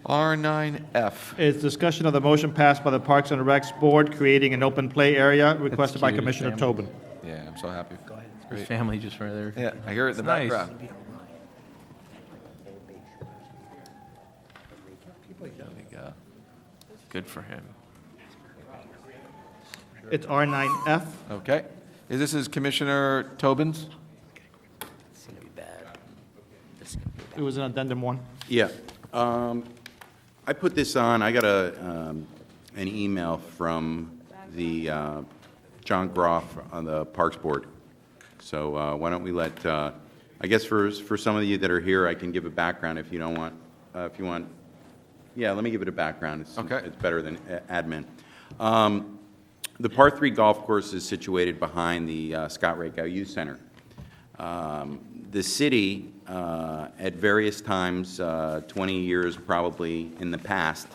R9F. Is discussion of the motion passed by the Parks and Recs Board creating an open play area requested by cute, Commissioner family. Tobin. Yeah, I'm so happy. It's His great. family just right there. Yeah, I hear it in the Nice. background. There we go. Good for him. It's R9F. Okay. This is Commissioner Tobin's? It was an addendum 1. Yeah. I put this on, I got an email from the John Groff on the Parks Board. So why don't we let, I guess for some of you that are here, I can give a background if you don't want, if you want. Yeah, let me give it a background. Okay. It's better than admin. The Par 3 golf course is situated behind the Scott Rakow Youth Center. The city, at various times, 20 years probably in the past,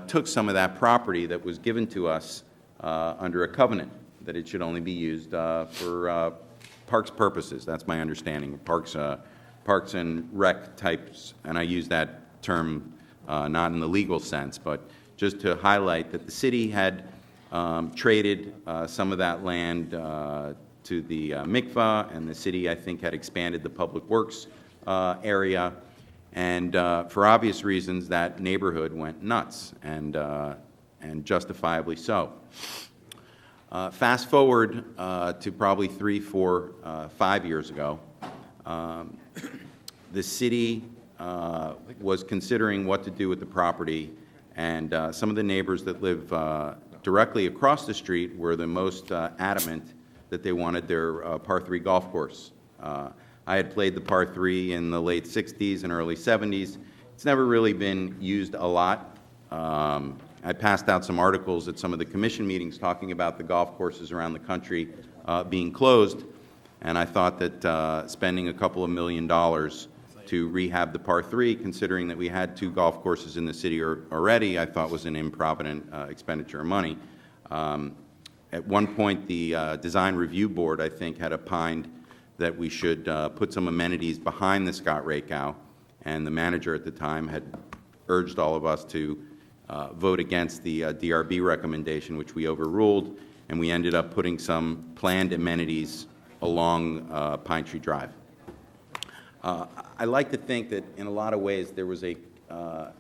took some of that property that was given to us under a covenant, that it should only be used for parks purposes. That's my understanding. Parks and rec types, and I use that term not in the legal sense, but just to highlight that the city had traded some of that land to the mikvah, and the city, I think, had expanded the public works area, and for obvious reasons, that neighborhood went nuts, and justifiably so. Fast forward to probably 3, 4, 5 years ago, the city was considering what to do with the property, and some of the neighbors that live directly across the street were the most adamant that they wanted their Par 3 golf course. I had played the Par 3 in the late 60s and early 70s. It's never really been used a lot. I passed out some articles at some of the commission meetings talking about the golf courses around the country being closed, and I thought that spending a couple of $1 million to rehab the Par 3, considering that we had 2 golf courses in the city already, I thought was an improvident expenditure of money. At one point, the Design Review Board, I think, had opined that we should put some amenities behind the Scott Rakow, and the manager at the time had urged all of us to vote against the DRB recommendation, which we overruled, and we ended up putting some planned amenities along Pine Tree Drive. I like to think that in a lot of ways there was a, I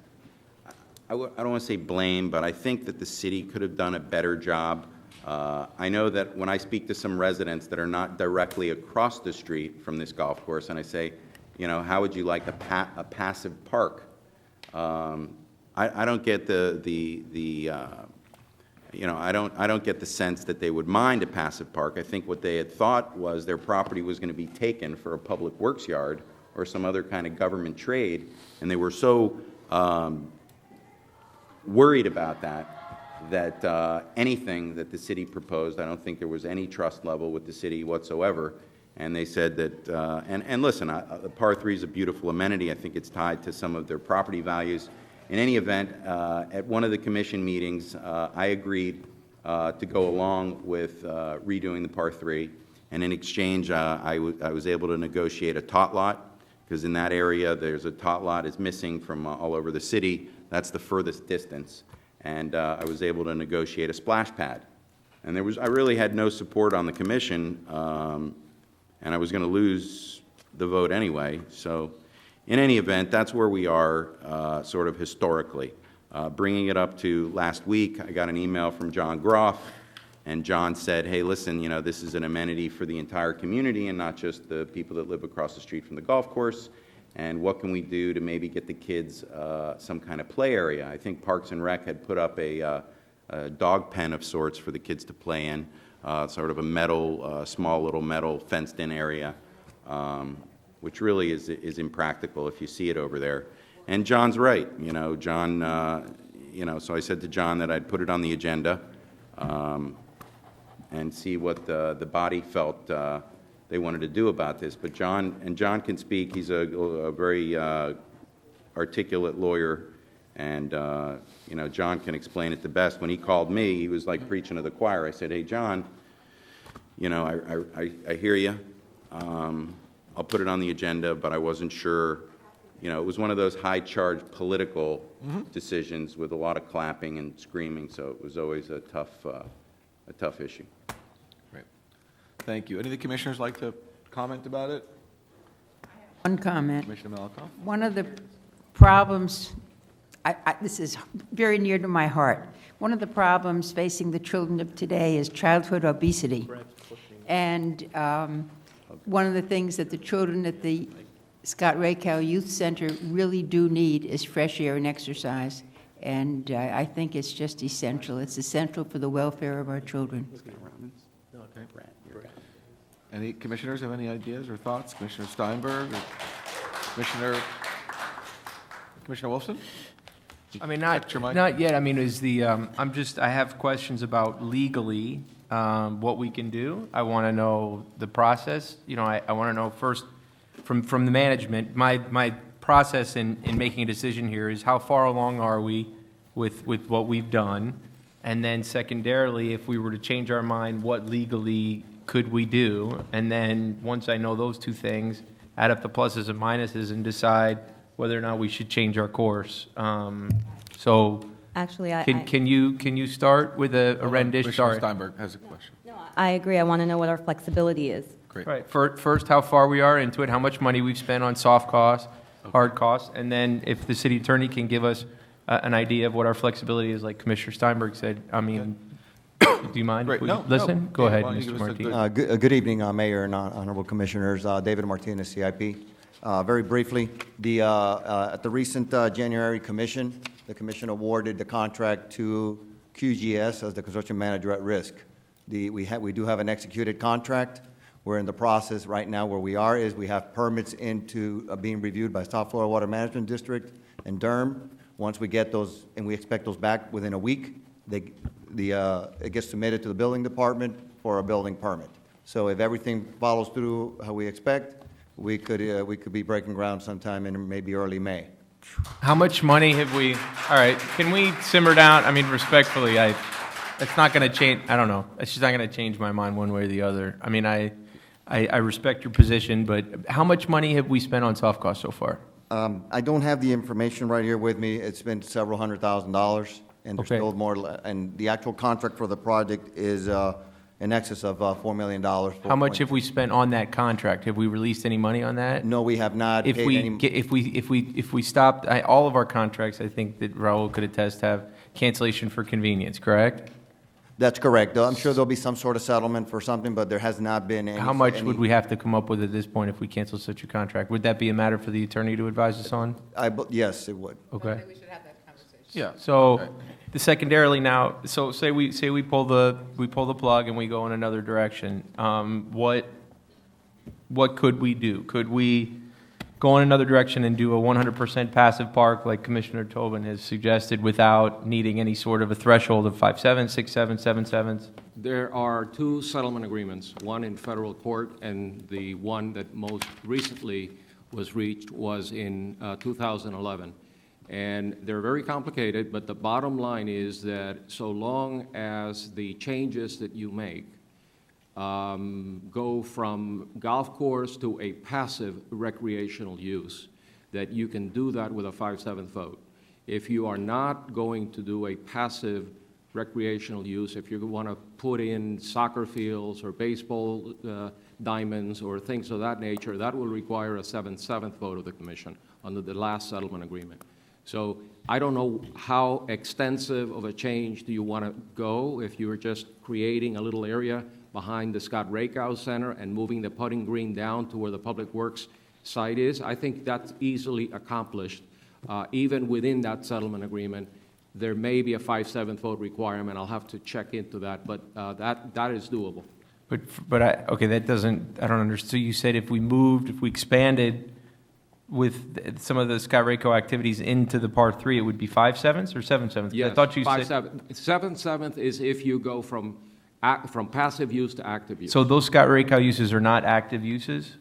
don't want to say blame, but I think that the city could have done a better job. I know that when I speak to some residents that are not directly across the street from this golf course, and I say, you know, how would you like a passive park? I don't get you know, I don't get the sense that they would mind a passive park. I think what they had thought was their property was going to be taken for a public works yard or some other kind of government trade, and they were so worried about that anything that the city proposed, I don't think there was any trust level with the city whatsoever. And they said that, and listen, the Par 3 is a beautiful amenity. I think it's tied to some of their property values. In any event, at one of the commission meetings, I agreed to go along with redoing the Par 3. And in exchange, I was able to negotiate a tot lot, because in that area, there's a tot lot is missing from all over the city. That's the furthest distance. And I was able to negotiate a splash pad. And I really had no support on the commission, and I was going to lose the vote anyway. So in any event, that's where we are sort of historically. Bringing it up to last week, I got an email from John Groff, and John said, hey, listen, you know, this is an amenity for the entire community and not just the people that live across the street from the golf course. And what can we do to maybe get the kids some kind of play area? I think Parks and Rec had put up a dog pen of sorts for the kids to play in, sort of a metal, small little metal fenced-in area, which really is impractical if you see it over there. And John's right, you know, John, you know, so I said to John that I'd put it on the agenda and see what the body felt they wanted to do about this. But John can speak. He's a very articulate lawyer, and you know, John can explain it the best. When he called me, he was like preaching to the choir. I said, hey, John, you know, I hear you. I'll put it on the agenda, but I wasn't sure you know, it was one of those high-charged political decisions with a lot of clapping and screaming, so it was always a tough issue. Great. Thank you. Any of the commissioners like to comment about it? One comment. Commissioner Malakoff? One of the problems, this is very near to my heart. One of the problems facing the children of today is childhood obesity. And one of the things that the children at the Scott Rakow Youth Center really do need is fresh air and exercise. And I think it's just essential. It's essential for the welfare of our children. Any commissioners have any ideas or thoughts? Commissioner Steinberg or Commissioner Wolfson? I mean, Check your mic. not yet. I mean, I have questions about legally, what we can do. I want to know the process. You know, I want to know first from the management, my process in making a decision here is how far along are we with what we've done? And then secondarily, if we were to change our mind, what legally could we do? And then once I know those two things, add up the pluses and minuses and decide whether or not we should change our course. So Actually, can you start with a rendition? Commissioner Sorry. Steinberg has a question. I agree. I want to know what our flexibility is. Great. Right. First, how far we are into it, how much money we've spent on soft costs, hard costs, and then if the city attorney can give us an idea of what our flexibility is, like Commissioner Steinberg said. I mean, do you mind Great. if we No, listen? no. Go ahead, Why don't you Mr. give us a Martinez. good- Good evening, Mayor and honorable commissioners. David Martinez, CIP. Very briefly, at the recent January commission, the commission awarded the contract to QGS as the construction manager at risk. We do have an executed contract. We're in the process right now. Where we are is we have permits being reviewed by South Florida Water Management District and Durham. Once we get those, and we expect those back within a week, it gets submitted to the building department for a building permit. So if everything follows through how we expect, we could be breaking ground sometime in maybe early May. How much money have we, all right, can we simmer down? I mean, respectfully, it's not going to change, I don't know. It's just not going to change my mind one way or the other. I mean, I respect your position, but how much money have we spent on soft costs so far? I don't have the information right here with me. It's been several $100,000, and there's Okay. still more, and the actual contract for the project is in excess of $4 million. How much have we spent on that contract? Have we released any money on that? No, we have not If paid we, any. if we stopped, all of our contracts, I think that Raul could attest, have cancellation for convenience, correct? That's correct. I'm sure there'll be some sort of settlement for something, but there has not been any. How much would we have to come up with at this point if we cancel such a contract? Would that be a matter for the attorney to advise us on? Yes, it would. Okay. Yeah. So, Right. the secondarily now, so say we pull the plug and we go in another direction. What could we do? Could we go in another direction and do a 100% passive park like Commissioner Tobin has suggested without needing any sort of a threshold of 5/7, 6/7, 7/7? There are two settlement agreements, one in federal court, and the one that most recently was reached was in 2011. And they're very complicated, but the bottom line is that so long as the changes that you make go from golf course to a passive recreational use, that you can do that with a 5/7 vote. If you are not going to do a passive recreational use, if you want to put in soccer fields or baseball diamonds or things of that nature, that will require a 7/7 vote of the commission under the last settlement agreement. So I don't know how extensive of a change do you want to go if you're just creating a little area behind the Scott Rakow Center and moving the putting green down to where the Public Works site is. I think that's easily accomplished. Even within that settlement agreement, there may be a 5/7 vote requirement. I'll have to check into that, but that is doable. Okay, that doesn't, I don't understand. So you said if we expanded with some of the Scott Rakow activities into the Part 3, it would be 5/7 or 7/7? Yes, I thought you said. 5/7. 7/7 is if you go from passive use to active use. So those Scott Rakow uses are not active uses?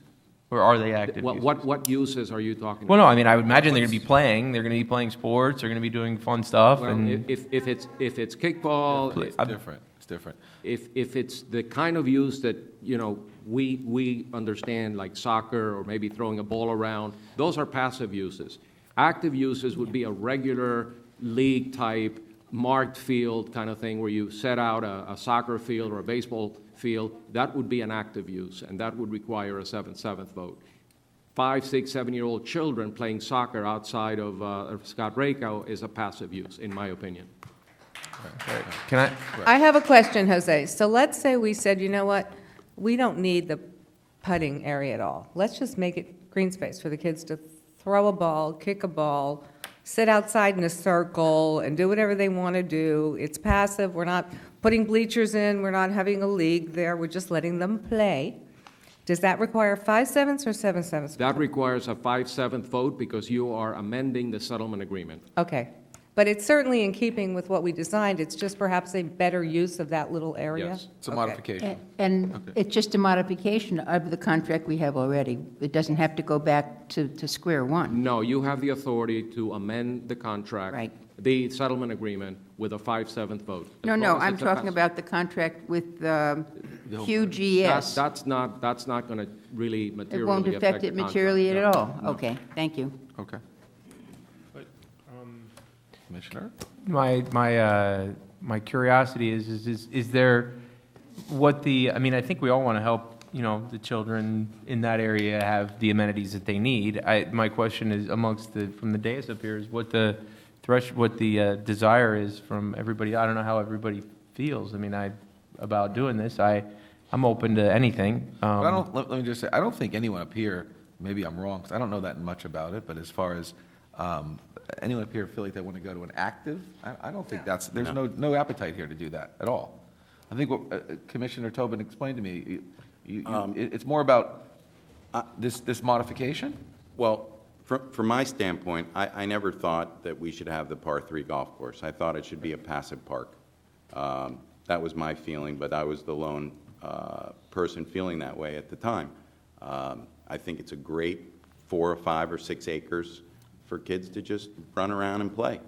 Or are they active uses? What uses are you talking Well, about? no, I mean, I would imagine they're going to be playing. They're going to be playing sports. They're going to be doing fun stuff. Well, And if it's kickball, It's different. It's different. If it's the kind of use that, you know, we understand, like soccer or maybe throwing a ball around, those are passive uses. Active uses would be a regular league-type, marked field kind of thing where you set out a soccer field or a baseball field. That would be an active use, and that would require a 7/7 vote. 5, 6, 7-year-old children playing soccer outside of Scott Rakow is a passive use, in my opinion. Can I, I have a question, Jose. So let's say we said, you know what, we don't need the putting area at all. Let's just make it green space for the kids to throw a ball, kick a ball, sit outside in a circle, and do whatever they want to do. It's passive. We're not putting bleachers in. We're not having a league there. We're just letting them play. Does that require 5/7 or 7/7? That requires a 5/7 vote because you are amending the settlement agreement. Okay. But it's certainly in keeping with what we designed. It's just perhaps a better use of that little area? Yes. It's a Okay. modification. And it's just a modification of the contract we have already. It doesn't have to go back to square one. No, you have the authority to amend the contract. Right. The settlement agreement with a 5/7 vote. As No, long no, as I'm it's a talking pass- about the contract with That- QGS. That's not going to really It materially won't affect the it materially at contract, all? Okay, thank you. Okay. Commissioner? my curiosity is there what the, I mean, I think we all want to help, you know, the children in that area have the amenities that they need. My question is from the dais up here is what the desire is from everybody. I don't know how everybody feels. I mean, about doing this. I'm open to anything. But let me just say, I don't think anyone up here, maybe I'm wrong, because I don't know that much about it, but as far as anyone up here feel like they want to go to an active, I don't think there's no appetite here to do that at all. I think what Commissioner Tobin explained to me, it's more about this modification? Well, from my standpoint, I never thought that we should have the par 3 golf course. I thought it should be a passive park. That was my feeling, but I was the lone person feeling that way at the time. I think it's a great 4 or 5 or 6 acres for kids to just run around and play.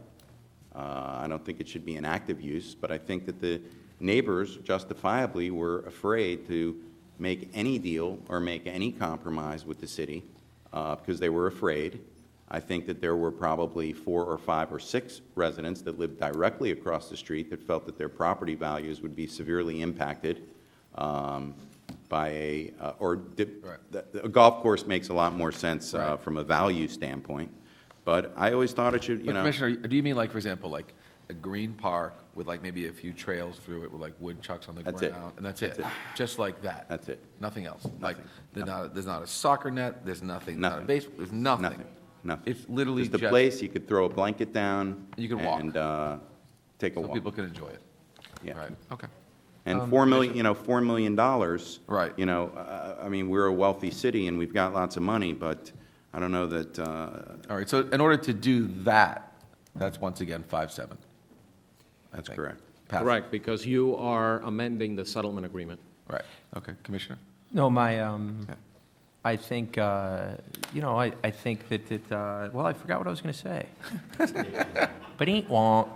I don't think it should be an active use, but I think that the neighbors justifiably were afraid to make any deal or make any compromise with the city because they were afraid. I think that there were probably 4 or 5 or 6 residents that lived directly across the street that felt that their property values would be severely impacted by a golf course makes a lot more sense from a value standpoint. But I always thought it should, you But know. Commissioner, do you mean like, for example, like a green park with like maybe a few trails through it with like woodchucks on the That's ground? it. And that's it? That's it. Just like that? That's it. Nothing else? Like, Nothing. there's not a soccer net, there's nothing, not a Nothing. baseball, there's nothing? Nothing. It's literally Just a just. place you could throw a blanket down. You can walk. And take a So walk. people can enjoy it? Yeah. Right, okay. And $4 million, Right. You know, I mean, we're a wealthy city and we've got lots of money, but I don't know that, All right, so in order to do that, that's once again 5/7. that's correct. Correct, because you are amending the settlement agreement. Right, okay, Commissioner? No, I think, you know, I think that well, I forgot what I was going to say. But ain't won't.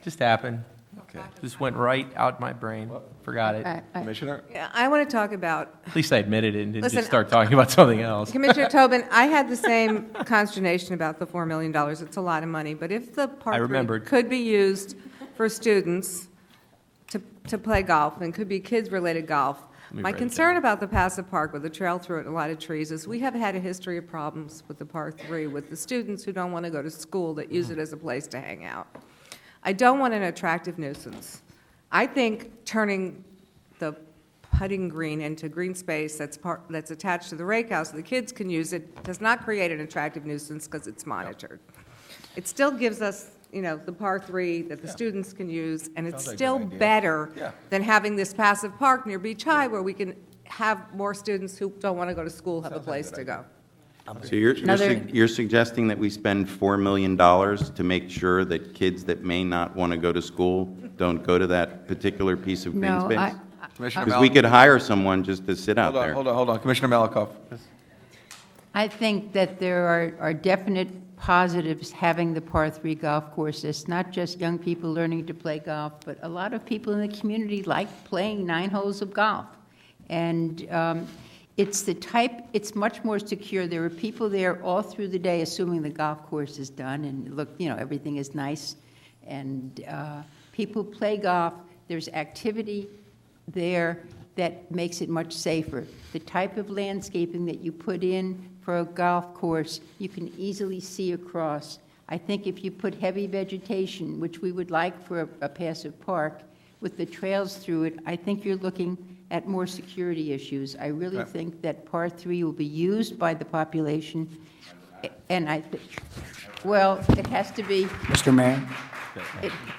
Just happened. Okay. Just went right out my brain. Forgot it. Commissioner? Yeah, I want to talk about, At least I admitted it and didn't Listen, just start talking about something else. Commissioner Tobin, I had the same consternation about the $4 million. It's a lot of money, but if the I Park 3 remembered. could be used for students to play golf, and could be kids-related golf, me my write it concern down. about the passive park with a trail through it and a lot of trees is we have had a history of problems with the Park 3, with the students who don't want to go to school that use it as a place to hang out. I don't want an attractive nuisance. I think turning the putting green into green space that's attached to the rake house, so the kids can use it, does not create an attractive nuisance because it's monitored. It still gives us, you know, the par 3 that the students can use, and it's Sounds like a still good idea. better Yeah. than having this passive park near Beach High where we can have more students who don't want to go to school have a place to go. So you're Another- you're suggesting that we spend $4 million to make sure that kids that may not want to go to school don't go to that particular piece of green No, space? Commissioner Because we Malakoff? could hire someone just to sit out there. Hold on, Commissioner Malakoff. I think that there are definite positives having the par 3 golf course. It's not just young people learning to play golf, but a lot of people in the community like playing 9 holes of golf. And it's much more secure. There are people there all through the day, assuming the golf course is done, and look, everything is nice. And people play golf. There's activity there that makes it much safer. The type of landscaping that you put in for a golf course, you can easily see across. I think if you put heavy vegetation, which we would like for a passive park, with the trails through it, I think you're looking at more security issues. I really think that par 3 will be used by the population, and well, it has to be. Mr. Mayor?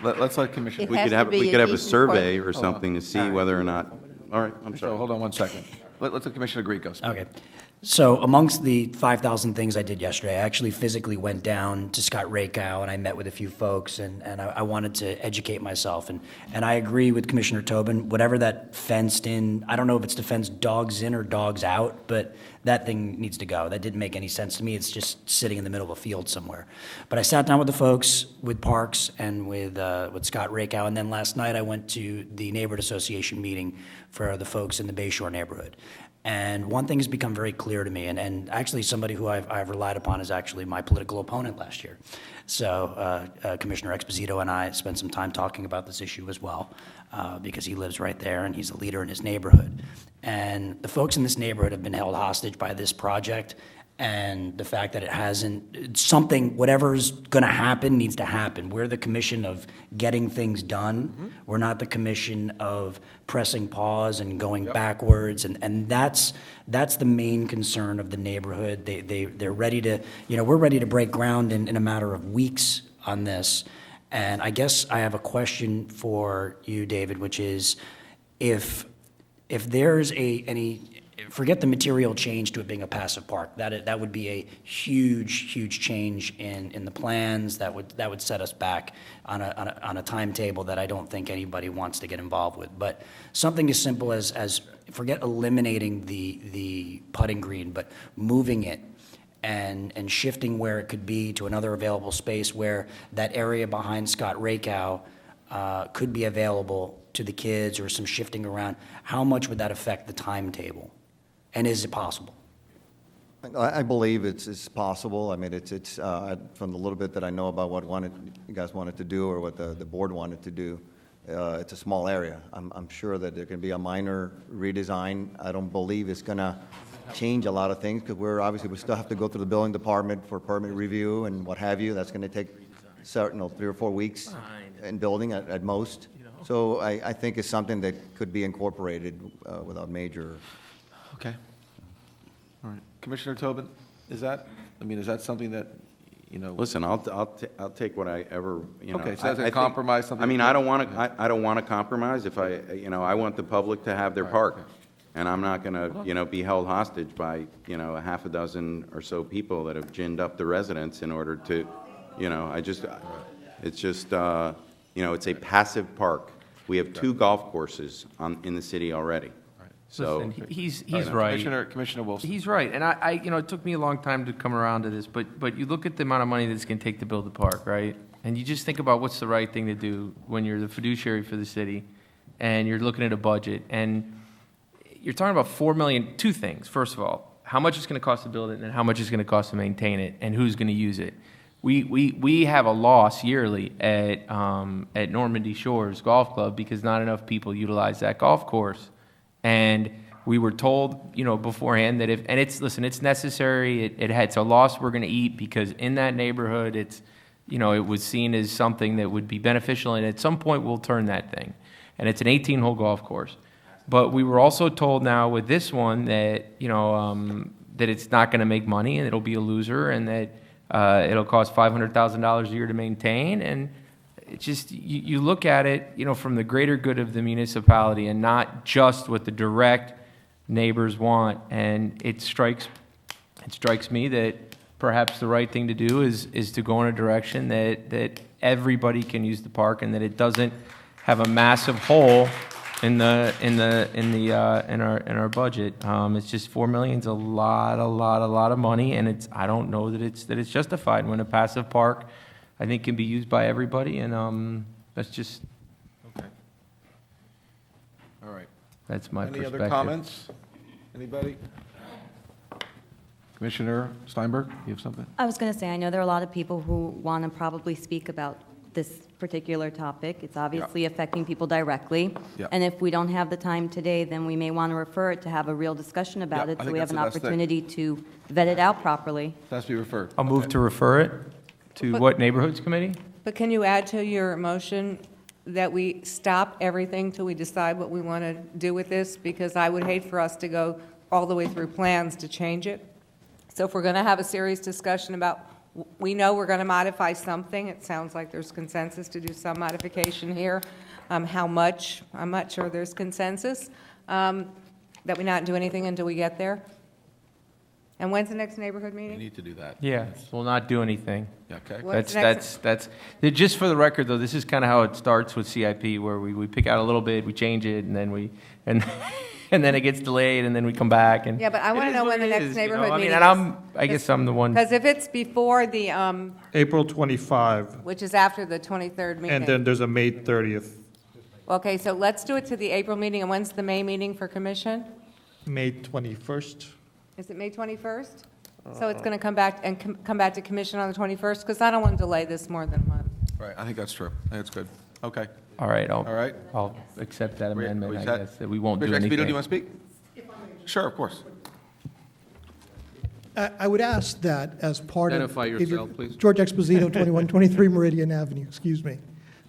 Let's let Commissioner. It We has could to have, be we a could have a decent park. survey or something to see whether or not, all right, I'm So sorry. hold on one second. Let's let Commissioner Greco speak. Okay. So amongst the 5,000 things I did yesterday, I actually physically went down to Scott Rakow and I met with a few folks and I wanted to educate myself. And I agree with Commissioner Tobin, whatever that fenced in, I don't know if it's to fence dogs in or dogs out, but that thing needs to go. That didn't make any sense to me. It's just sitting in the middle of a field somewhere. But I sat down with the folks, with Parks and with Scott Rakow, and then last night I went to the neighborhood association meeting for the folks in the Bayshore neighborhood. And one thing has become very clear to me, and actually somebody who I've relied upon is actually my political opponent last year. So Commissioner Exposito and I spent some time talking about this issue as well, because he lives right there and he's a leader in his neighborhood. And the folks in this neighborhood have been held hostage by this project, and the fact that it hasn't, something, whatever's going to happen needs to happen. We're the commission of getting things done. We're not the commission of pressing pause and going backwards, and that's the main concern of the neighborhood. They're ready to, we're ready to break ground in a matter of weeks on this. And I guess I have a question for you, David, which is, if there's any, forget the material change to it being a passive park. That would be a huge change in the plans. That would set us back on a timetable that I don't think anybody wants to get involved with. But something as simple as forget eliminating the putting green, but moving it and shifting where it could be to another available space where that area behind Scott Rakow could be available to the kids, or some shifting around. How much would that affect the timetable? And is it possible? I believe it's possible. I mean, it's from the little bit that I know about what you guys wanted to do, or what the board wanted to do, it's a small area. I'm sure that there can be a minor redesign. I don't believe it's going to change a lot of things, because we still have to go through the building department for permit review and what have you. That's going to take 3 or 4 weeks in building at most. So I think it's something that could be incorporated without major. Okay. All right. Commissioner Tobin, is that something that, Listen, I'll take what I ever, Okay, so that's a I think- compromise, something- I mean, I don't want to compromise. If I want the public to have their park. And I'm not going to, be held hostage by, a half a dozen or so people that have ginned up the residents in order to, it's just, it's a passive park. We have 2 golf courses in the city already. So, Listen, he's All right, right. Commissioner Wilson. He's right, and it took me a long time to come around to this, but you look at the amount of money that it's going to take to build the park, right? And you just think about what's the right thing to do when you're the fiduciary for the city, and you're looking at a budget, and you're talking about $4 million. 2 things. First of all, how much it's going to cost to build it, and how much it's going to cost to maintain it, and who's going to use it. We have a loss yearly at Normandy Shores Golf Club because not enough people utilize that golf course. And we were told, beforehand that it's necessary. It's a loss we're going to eat because in that neighborhood, it was seen as something that would be beneficial. And at some point, we'll turn that thing. And it's an 18-hole golf course. But we were also told now with this one that, that it's not going to make money and it'll be a loser, and that it'll cost $500,000 a year to maintain. And it's just, you look at it, from the greater good of the municipality and not just what the direct neighbors want. And it strikes me that perhaps the right thing to do is to go in a direction that everybody can use the park, and that it doesn't have a massive hole in our budget. It's just 4 million's a lot of money, and I don't know that it's justified when a passive park, I think, can be used by everybody, and that's just, Okay. All right. that's my Any perspective. other comments? Anybody? Commissioner Steinberg, you have something? I was going to say, I know there are a lot of people who want to probably speak about this particular topic. It's obviously affecting people directly. Yeah. And if we don't have the time today, then we may want to refer it to have a real discussion about Yeah, it, I so think we have that's an the best thing. opportunity to vet it out properly. It has to be referred. I'll move to refer it to But- what, Neighborhoods Committee? But can you add to your motion that we stop everything till we decide what we want to do with this? Because I would hate for us to go all the way through plans to change it. So if we're going to have a serious discussion about, we know we're going to modify something, it sounds like there's consensus to do some modification here. How much? I'm not sure there's consensus, that we not do anything until we get there. And when's the next neighborhood We meeting? need to do that. Yeah, we'll not do anything. Yeah, okay. What's the next- Just for the record, though, this is kind of how it starts with CIP, where we pick out a little bit, we change it, and then and then it gets delayed, and then we come back, and. Yeah, but I It want to is know what when the it next is, you know? neighborhood I mean, meeting and is. I guess I'm the one. Because if it's before the, April 25, which is after the 23rd meeting. and then there's a May 30th. Okay, so let's do it to the April meeting, and when's the May meeting for commission? May 21st. Is it May 21st? So it's going to come back and come back to commission on the 21st, because I don't want to delay this more than a month. Right, I think that's true. I think that's good. Okay. All right, All right. I'll accept that We- amendment, we I set? guess, that we won't do Commissioner Esposito, do you anything. want to speak? Sure, of course. I would ask that as part of... Identify if you're- yourself, please. George Exposito, 2123 Meridian Avenue, excuse me.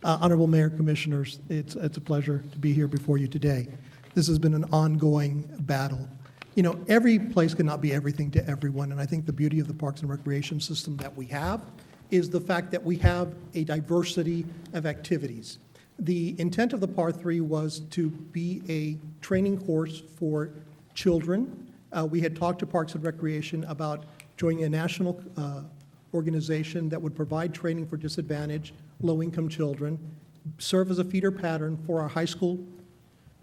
Honorable Mayor, Commissioners, it's a pleasure to be here before you today. This has been an ongoing battle. You know, every place cannot be everything to everyone, and I think the beauty of the Parks and Recreation system that we have is the fact that we have a diversity of activities. The intent of the Par 3 was to be a training course for children. We had talked to Parks and Recreation about joining a national organization that would provide training for disadvantaged, low-income children, serve as a feeder pattern for our high school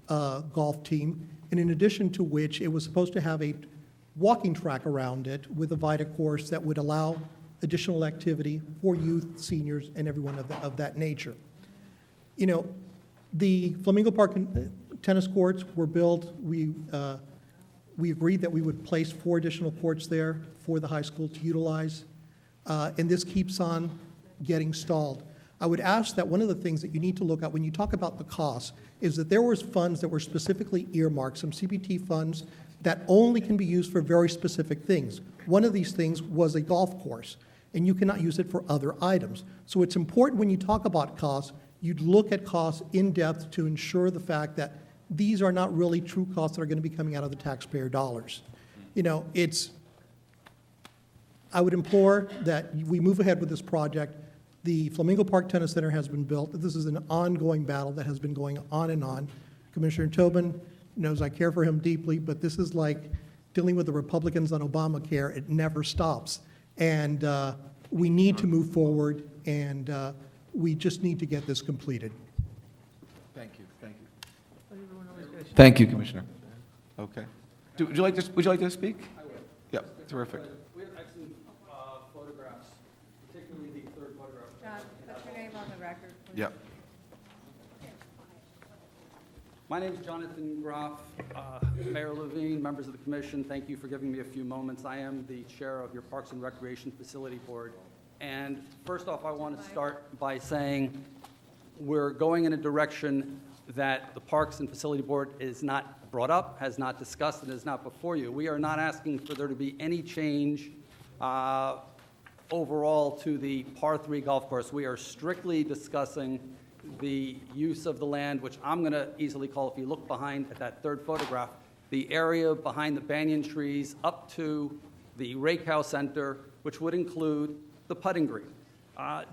golf team, and in addition to which, it was supposed to have a walking track around it with a VITA course that would allow additional activity for youth, seniors, and everyone of that nature. You know, the Flamingo Park tennis courts were built. We agreed that we would place 4 additional courts there for the high school to utilize, and this keeps on getting stalled. I would ask that one of the things that you need to look at when you talk about the cost is that there was funds that were specifically earmarked, some CPT funds that only can be used for very specific things. One of these things was a golf course, and you cannot use it for other items. So it's important when you talk about costs, you'd look at costs in depth to ensure the fact that these are not really true costs that are going to be coming out of the taxpayer dollars. You know, I would implore that we move ahead with this project. The Flamingo Park Tennis Center has been built. This is an ongoing battle that has been going on and on. Commissioner Tobin knows I care for him deeply, but this is like dealing with the Republicans on Obamacare. It never stops. And we need to move forward, and we just need to get this completed. Thank you, thank you. Thank you, Commissioner. Okay. Would you like to speak? I would. Yep, terrific. We have excellent photographs, particularly the third photograph. John, put your name on the record, please. Yep. My name is Jonathan Groff. Mayor Levine, members of the commission, thank you for giving me a few moments. I am the chair of your Parks and Recreation Facility Board. And first off, I want to start by saying we're going in a direction that the Parks and Facility Board is not brought up, has not discussed, and is not before you. We are not asking for there to be any change overall to the Par 3 golf course. We are strictly discussing the use of the land, which I'm going to easily call, if you look behind at that third photograph, the area behind the banyan trees up to the Rakow Center, which would include the putting green.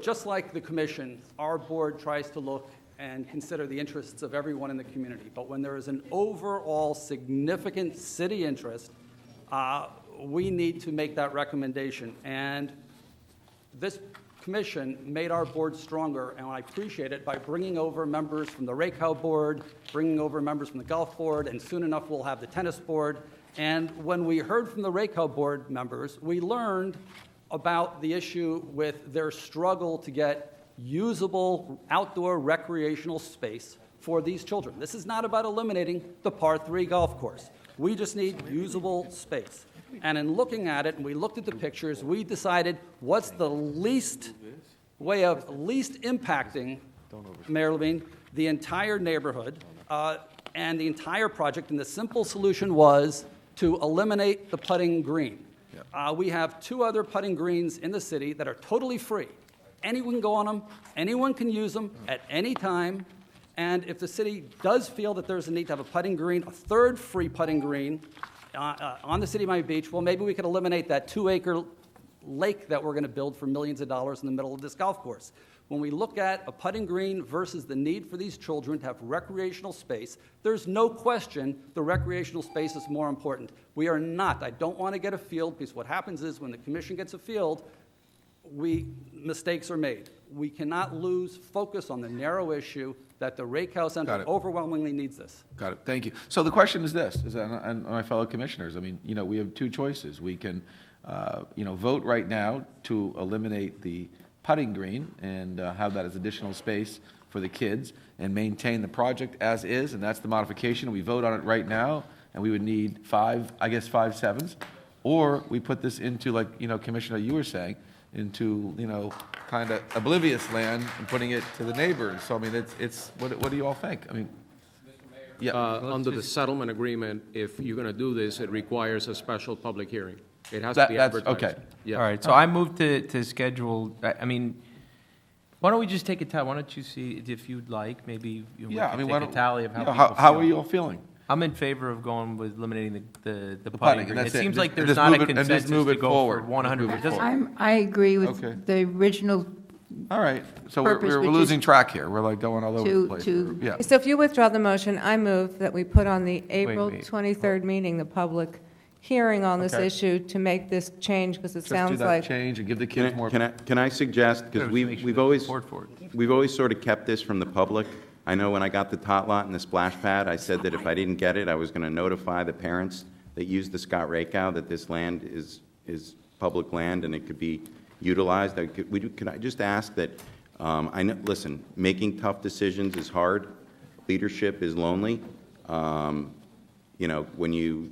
Just like the commission, our board tries to look and consider the interests of everyone in the community. But when there is an overall significant city interest, we need to make that recommendation. And this commission made our board stronger, and I appreciate it, by bringing over members from the Rakow board, bringing over members from the golf board, and soon enough we'll have the tennis board. And when we heard from the Rakow board members, we learned about the issue with their struggle to get usable outdoor recreational space for these children. This is not about eliminating the par 3 golf course. We just need usable space. And in looking at it, and we looked at the pictures, we decided what's the least way of least impacting, Mayor Levine, the entire neighborhood and the entire project. And the simple solution was to eliminate the putting green. We have 2 other putting greens in the city that are totally free. Anyone can go on them, anyone can use them at any time. And if the city does feel that there's a need to have a putting green, a 3rd free putting green on the City of Miami Beach, well, maybe we could eliminate that 2-acre lake that we're going to build for millions of dollars in the middle of this golf course. When we look at a putting green versus the need for these children to have recreational space, there's no question the recreational space is more important. We are not, I don't want to get a field, because what happens is when the commission gets a field, mistakes are made. We cannot lose focus on the narrow issue that the Rakow Center overwhelmingly needs this. Got it, thank you. So the question is this, and my fellow commissioners, I mean, we have 2 choices. We can, vote right now to eliminate the putting green and have that as additional space for the kids and maintain the project as is, and that's the modification. We vote on it right now, and we would need 5 7s. Or we put this into, like, Commissioner, you were saying, into, kind of oblivious land and putting it to the neighbors. So, I mean, it's what do you all think? I mean, yeah. Under the settlement agreement, if you're going to do this, it requires a special public hearing. It has to be advertised. Okay. Yeah. All right, so I move to schedule, I mean, why don't we just take a tally? Why don't you see, if you'd like, maybe we Yeah, I can mean, take a tally of how people feel. how are you all feeling? I'm in favor of going with eliminating the putting, putting and green. It that's it. seems like And there's just not move a it- and just consensus move to it go for forward. 100. Move it It doesn't- forward. I agree with Okay. the original All right, so Purpose, we're which is losing track here. We're like going all over the place. to- Yeah. So if you withdraw the motion, I move that we put on the April wait. 23rd meeting, the public hearing on this Okay. issue to make this change, because it Just do sounds that like, change and give the kids more. Can I suggest, because Make sure we've there's always, support for it. we've always sort of kept this from the public. I know when I got the tot lot and the splash pad, I said that if I didn't get it, I was going to notify the parents that use the Scott Rakow that this land is public land and it could be utilized. Could I just ask that, I know, listen, making tough decisions is hard. Leadership is lonely. When you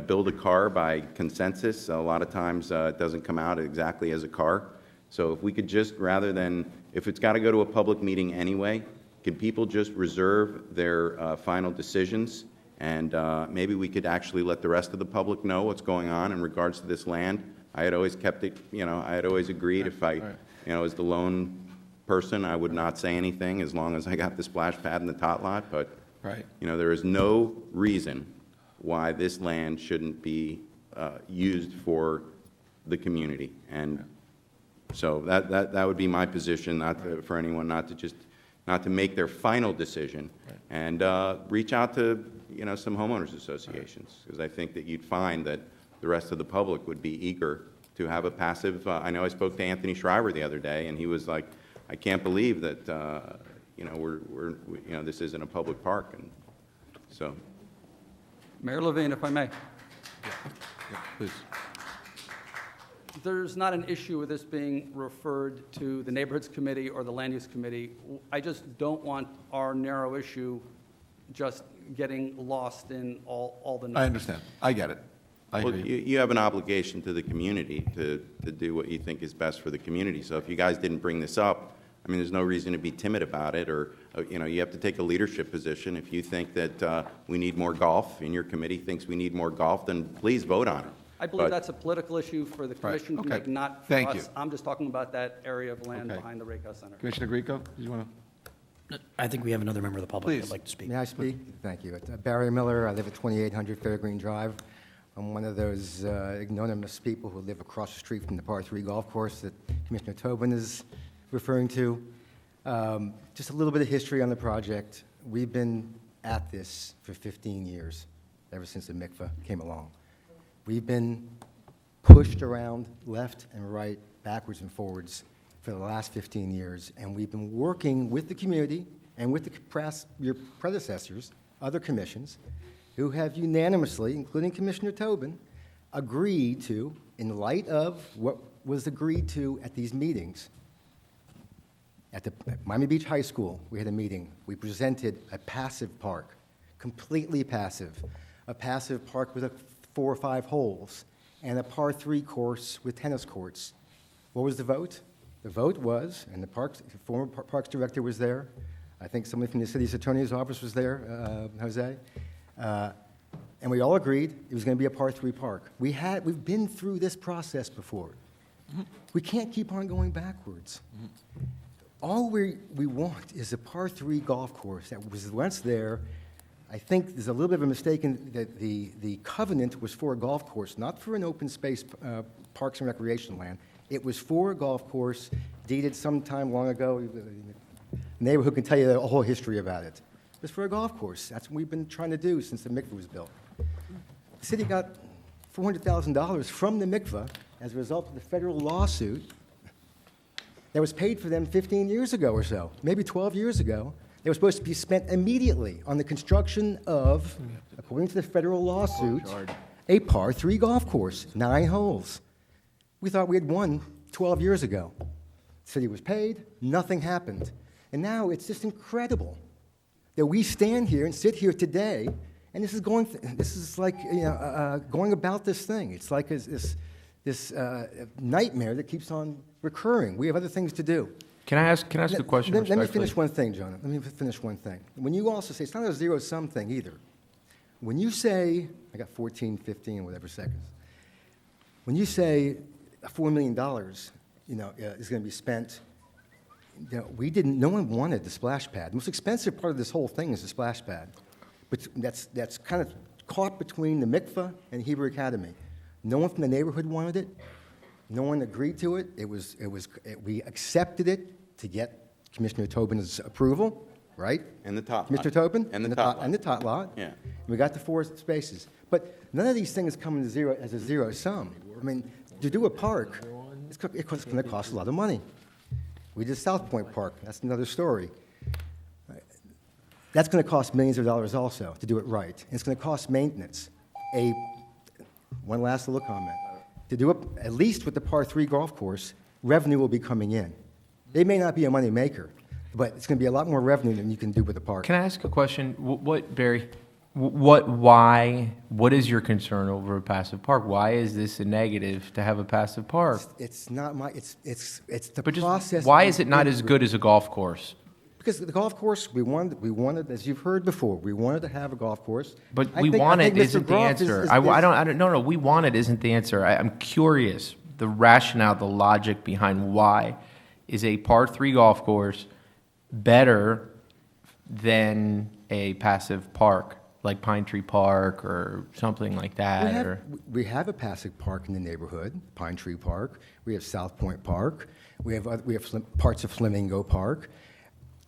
build a car by consensus, a lot of times it doesn't come out exactly as a car. So if we could just, rather than, if it's got to go to a public meeting anyway, could people just reserve their final decisions? And maybe we could actually let the rest of the public know what's going on in regards to this land. I had always kept it, I had always agreed if I, as the lone person, I would not say anything as long as I got the splash pad and the tot lot. But, there is no reason why this land shouldn't be used for the community. And so that would be my position, for anyone not to make their final decision, and reach out to, some homeowners associations, because I think that you'd find that the rest of the public would be eager to have a passive, I know I spoke to Anthony Shriver the other day, and he was like, I can't believe that, this isn't a public park, and so. Mayor Levine, if I may. Please. There's not an issue with this being referred to the Neighborhoods Committee or the Land Use Committee. I just don't want our narrow issue just getting lost in all the. I understand. I get it. I hear Well, you. you have an obligation to the community to do what you think is best for the community. So if you guys didn't bring this up, I mean, there's no reason to be timid about it, or, you have to take a leadership position. If you think that we need more golf, and your committee thinks we need more golf, then please vote on it. I believe But- that's a political issue for the commission to Okay. make, not for Thank us. you. I'm just talking about that area of land Okay. behind the Rakow Center. Commissioner Greco, do you want to? I think we have another member of the public Please. that'd like to speak. May I speak? Thank you. Barry Miller, I live at 2800 Fairgreen Drive. I'm one of those ignominious people who live across the street from the par 3 golf course that Commissioner Tobin is referring to. Just a little bit of history on the project. We've been at this for 15 years, ever since the mikveh came along. We've been pushed around left and right, backwards and forwards for the last 15 years, and we've been working with the community and with your predecessors, other commissions, who have unanimously, including Commissioner Tobin, agreed to, in light of what was agreed to at these meetings. At Miami Beach High School, we had a meeting. We presented a passive park, completely passive, a passive park with 4 or 5 holes, and a par 3 course with tennis courts. What was the vote? The vote was, and the former Parks Director was there, I think somebody from the city's attorney's office was there, Jose, and we all agreed it was going to be a par 3 park. We've been through this process before. We can't keep on going backwards. All we want is a par 3 golf course that was once there. I think there's a little bit of a mistake in that the covenant was for a golf course, not for an open space parks and recreation land. It was for a golf course deeded sometime long ago. The neighborhood can tell you the whole history about it. It was for a golf course. That's what we've been trying to do since the mikveh was built. The city got $400,000 from the mikveh as a result of the federal lawsuit that was paid for them 15 years ago or so, maybe 12 years ago. They were supposed to be spent immediately on the construction of, according to the federal lawsuit, a par 3 golf course, 9 holes. We thought we had won 12 years ago. The city was paid, nothing happened. And now it's just incredible that we stand here and sit here today, and this is like going about this thing. It's like this nightmare that keeps on recurring. We have other things to do. Can I ask a question Let me respectfully? finish one thing, Jonah. Let me finish one thing. When you also say, it's not a zero-sum thing either. When you say, I got 14, 15, whatever seconds. When you say $4 million, is going to be spent, no one wanted the splash pad. The most expensive part of this whole thing is the splash pad. But that's kind of caught between the mikveh and Hebrew Academy. No one from the neighborhood wanted it. No one agreed to it. We accepted it to get Commissioner Tobin's approval, right? And the tot lot. Commissioner Tobin? And the tot lot. And the tot lot. Yeah. And we got the 4 spaces. But none of these things come as a zero sum. I mean, to do a park, it's going to cost a lot of money. We did South Point Park. That's another story. That's going to cost millions of dollars also to do it right. And it's going to cost maintenance. One last little comment. To do it, at least with the par 3 golf course, revenue will be coming in. It may not be a money maker, but it's going to be a lot more revenue than you can do with the park. Can I ask a question? Barry, what is your concern over a passive park? Why is this a negative to have a passive park? It's not my, it's the But just, process. why is it not as good as a golf course? Because the golf course, we wanted, as you've heard before, we wanted to have a golf course. But I we think- want I it think Mr. isn't the Groff answer. No, we want it isn't the answer. I'm curious, the rationale, the logic behind why is a par 3 golf course better than a passive park, like Pine Tree Park or something like that? We have a passive park in the neighborhood, Pine Tree Park. We have South Point Park. We have parts of Flamingo Park.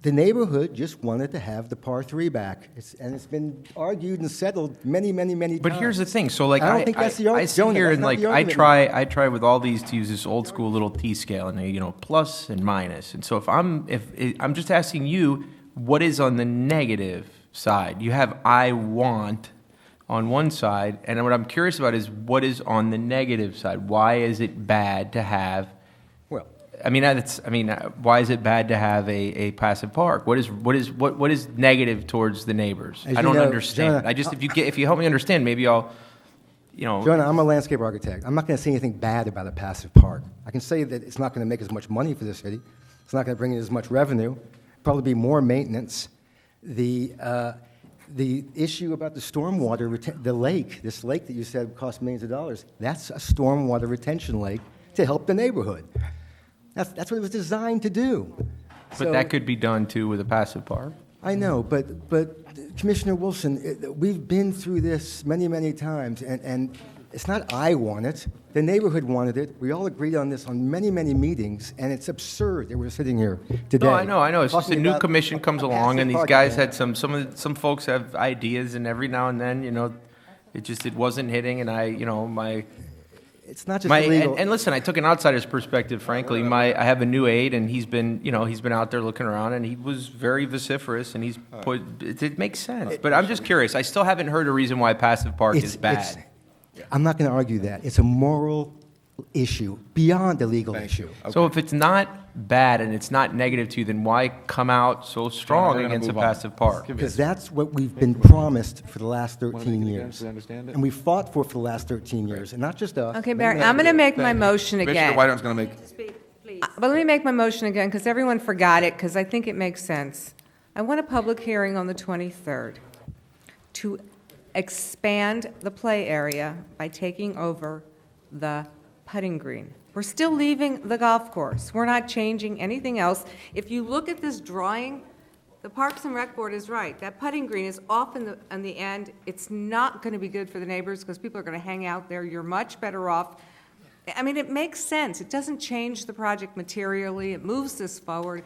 The neighborhood just wanted to have the par 3 back, and it's been argued and settled many, many, many times. But here's the thing. So, like, I don't think that's the I argument. sit here and That's not like the I argument. try with all these to use this old school little T scale and plus and minus. And so if I'm just asking you, what is on the negative side? You have I want on one side, and what I'm curious about is what is on the negative side. Why is it bad to have? Well, why is it bad to have a passive park? What is negative towards the neighbors? As I you don't know, understand. Jonah, If you help me understand, maybe I'll, Jonah, I'm a landscape architect. I'm not going to say anything bad about a passive park. I can say that it's not going to make as much money for the city. It's not going to bring in as much revenue. Probably be more maintenance. The issue about the stormwater, this lake that you said cost millions of dollars, that's a stormwater retention lake to help the neighborhood. That's what it was designed to do. But that could be done too with a passive park. I know, but Commissioner Wilson, we've been through this many, many times, and it's not I want it. The neighborhood wanted it. We all agreed on this on many, many meetings, and it's absurd that we're sitting here today. No, I know. It's just a talking new about commission comes a along, and passive these park. guys had some folks have ideas, and every now and then, it wasn't hitting, and it's not just My, illegal. and listen, I took an outsider's perspective, frankly. I have a new aide, and he's been out there looking around, and he was very vociferous, and it makes sense. But I'm just curious. I still haven't heard a reason why passive park is bad. I'm not going to argue that. It's a moral issue beyond a legal issue. So if it's not bad and it's not negative to you, then why come out so strong We're gonna against a move on. passive park? Because that's what we've been promised for the last 13 years. Understand it? And we fought for it for the last 13 years, and not just us. Okay, Barry, I'm going to make my motion Commissioner again. Whitehorn's going to make, But let me make my motion again, because everyone forgot it, because I think it makes sense. I want a public hearing on the 23rd to expand the play area by taking over the putting green. We're still leaving the golf course. We're not changing anything else. If you look at this drawing, the Parks and Rec Board is right. That putting green is off in the end. It's not going to be good for the neighbors because people are going to hang out there. You're much better off. I mean, it makes sense. It doesn't change the project materially. It moves this forward.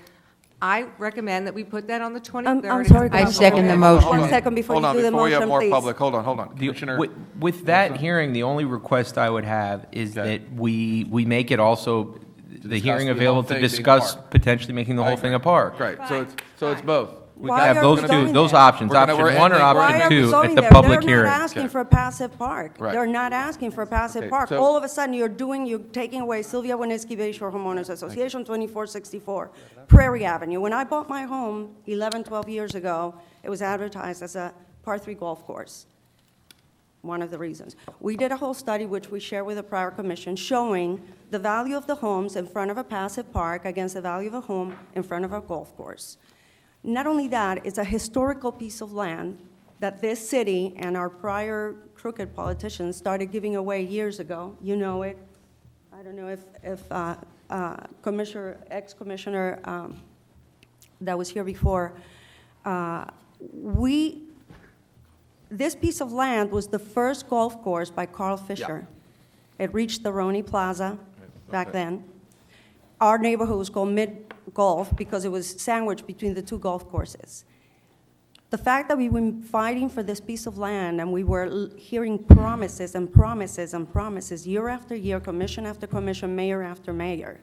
I recommend that we put that on the 23rd. I'm sorry, I second the motion. One second before you do the before you have motion, more please. public, hold on. Commissioner, With that hearing, the only request I would have is Okay. that we make it also, the discuss hearing the available whole to thing being a discuss park. potentially making the whole thing a park. right, so it's both. We Why have are those we two, zoning those there? options, We're gonna- option we're one or ending- Why option are we two zoning at the there? public They're hearing. not asking Okay. for a passive park. Right. They're not asking for a passive Okay, park. so- All of a sudden, you're taking away Sylvia Winitsky Bayshore Homeowners Association, 2464, Prairie Avenue. When I bought my home 11, 12 years ago, it was advertised as a par 3 golf course. One of the reasons. We did a whole study, which we shared with the prior commission, showing the value of the homes in front of a passive park against the value of a home in front of a golf course. Not only that, it's a historical piece of land that this city and our prior crooked politicians started giving away years ago. You know it. I don't know if ex-commissioner that was here before, this piece of land was the first golf course by Carl Fisher. It reached the Roney Plaza back then. Our neighborhood was called Mid-Golf because it was sandwiched between the two golf courses. The fact that we were fighting for this piece of land and we were hearing promises and promises and promises year after year, commission after commission, mayor after mayor.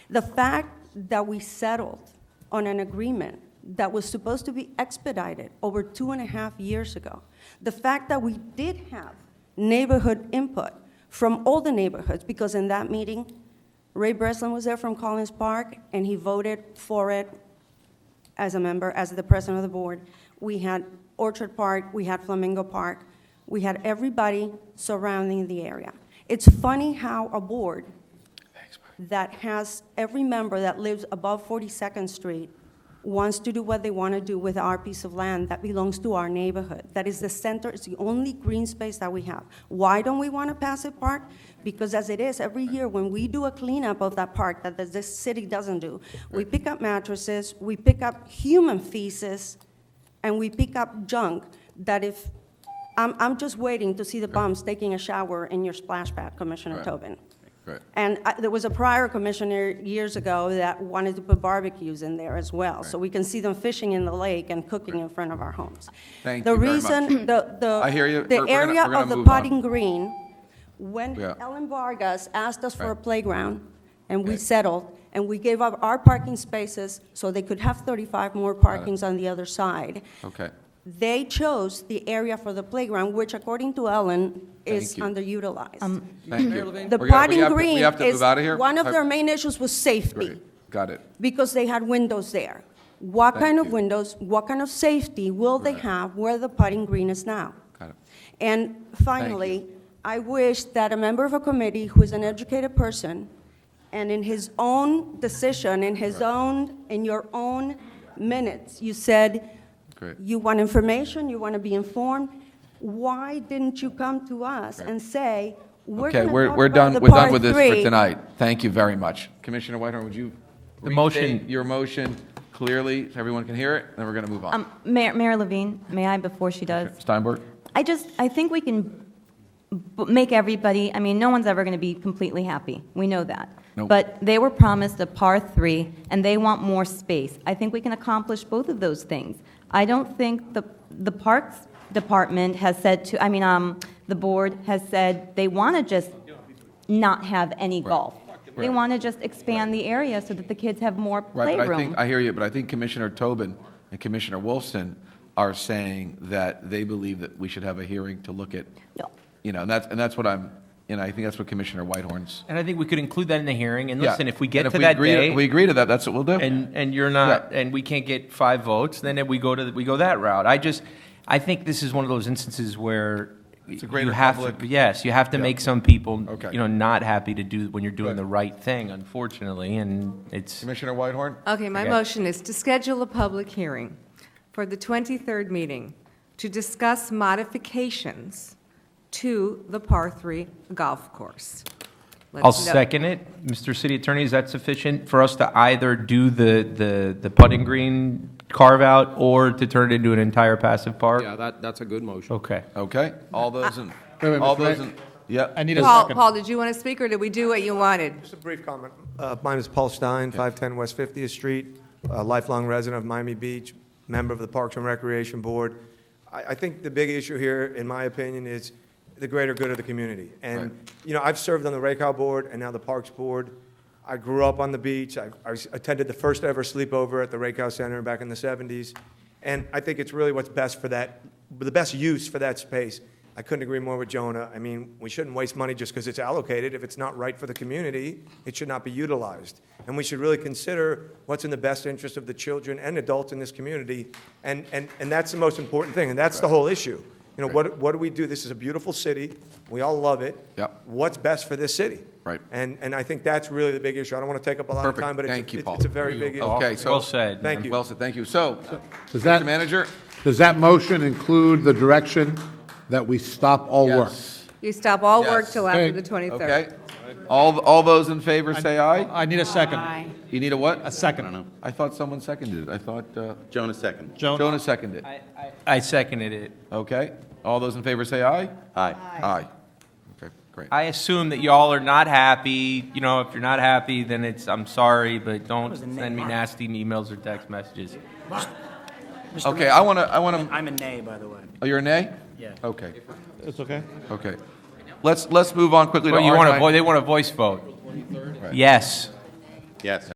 The fact that we settled on an agreement that was supposed to be expedited over 2.5 years ago. The fact that we did have neighborhood input from all the neighborhoods, because in that meeting, Ray Breslin was there from Collins Park, and he voted for it as a member, as the president of the board. We had Orchard Park, we had Flamingo Park, we had everybody surrounding the area. It's funny how a board that has every member that lives above 42nd Street wants to do what they want to do with our piece of land that belongs to our neighborhood. That is the center, it's the only green space that we have. Why don't we want a passive park? Because as it is, every year when we do a cleanup of that park that this city doesn't do, we pick up mattresses, we pick up human feces, and we pick up junk that if, I'm just waiting to see the bums taking a shower in your splash pad, Commissioner Tobin. Right. And there was a prior commissioner years ago that wanted to put barbecues in there as well, so we can see them fishing in the lake and cooking in front of our homes. Thank The you very reason, I hear you. the We're gonna- area we're gonna of the move on. putting green, when Yeah. Ellen Vargas asked us for a Right. playground, and we Okay. settled, and we gave up our parking spaces so they could have 35 more parkings on the other side. Okay. They chose the area for the playground, which according to Ellen is Thank you. underutilized. Thank Mayor you. Levine? The We got- we putting have to- green We have to is, move out of here? one of their main issues was safety, Great. Got it. because they had windows there. What Thank kind of you. windows, what kind of safety will they Right. have where the putting green is now? Got it. And finally, I wish that a member of a committee who is an educated person, and in his own decision, in your own minutes, you said, Great. you want information, you want to be informed. Why didn't you come to us and say, we're Okay, going to we're talk done, about we're the done part with this for 3? tonight. Thank you very much. Commissioner Whitehorn, would you The motion- restate your motion clearly so everyone can hear it? Then we're going to move on. Mayor Levine, may I, before she does? Steinberg? I think we can make everybody, I mean, no one's ever going to be completely happy. We know that. Nope. But they were promised a par 3, and they want more space. I think we can accomplish both of those things. I don't think the Parks Department has said to, the board has said they want to just, not have any golf. They Right. want to just expand the area so that the kids have more Right, but I think, playroom. I hear you, but I think Commissioner Tobin and Commissioner Wolfson are saying that they believe that we should have a hearing to look at, No. and that's what I'm, I think that's what Commissioner Whitehorn's. And I think we could include that in the hearing, and Yeah. listen, if we get And to we that agree- day. If we agree to that, that's what we'll do. And you're not, and we can't get 5 votes, then we go that route. I think this is one of those instances where It's a greater you have public- to, yes, you have to Yeah. make some people, Okay. not happy to do, when you're doing Good. the right thing, unfortunately, and it's, Commissioner Whitehorn? Okay, my Okay. motion is to schedule a public hearing for the 23rd meeting to discuss modifications to the par 3 golf course. I'll Let's know. second it. Mr. City Attorney, is that sufficient for us to either do the putting green carve-out or to turn it into an entire passive park? Yeah, that's a good motion. Okay. Okay, all those in, Wait, all Mr. those Mayor. in, yep. I need a Paul, second. Paul, did you want to speak, or did we do what you wanted? Just a brief comment. My name is Paul Stein, 510 West 50th Street, a lifelong resident of Miami Beach, member of the Parks and Recreation Board. I think the big issue here, in my opinion, is the greater good of the community. And, I've served on the Rakow Board and now the Parks Board. I grew up on the beach. I attended the first ever sleepover at the Rakow Center back in the 70s. And I think it's really what's best for that, the best use for that space. I couldn't agree more with Jonah. I mean, we shouldn't waste money just because it's allocated. If it's not right for the community, it should not be utilized. And we should really consider what's in the best interest of the children and adults in this community. And that's the most important thing, and that's the whole issue. What do we do? This is a beautiful city. We all love it. Yep. What's best for this city? Right. And I think that's really the big issue. I don't want to take up a lot of Perfect. time, but Thank you, it's Paul. a very big issue. Okay, so. Well said. Thank you. Well said, thank you. So, Does that- Mr. Manager? Does that motion include the direction that we stop all work? Yes. You stop all work Yes. till after Okay. the 23rd. Okay. All those in favor say aye. I need a second. You need a what? A second. I thought someone seconded it. I thought, Jonah second. Jonah seconded it. I seconded it. Okay. All those in favor say aye. Aye. Aye. Okay, great. I assume that y'all are not happy. If you're not happy, then I'm sorry, but don't send me nasty emails or text messages. Okay, I want to, I'm a nay, by the way. oh, you're a nay? Yeah. Okay, It's okay? okay. Let's move on quickly to Well, R9. they want a voice vote. Yes. Yes.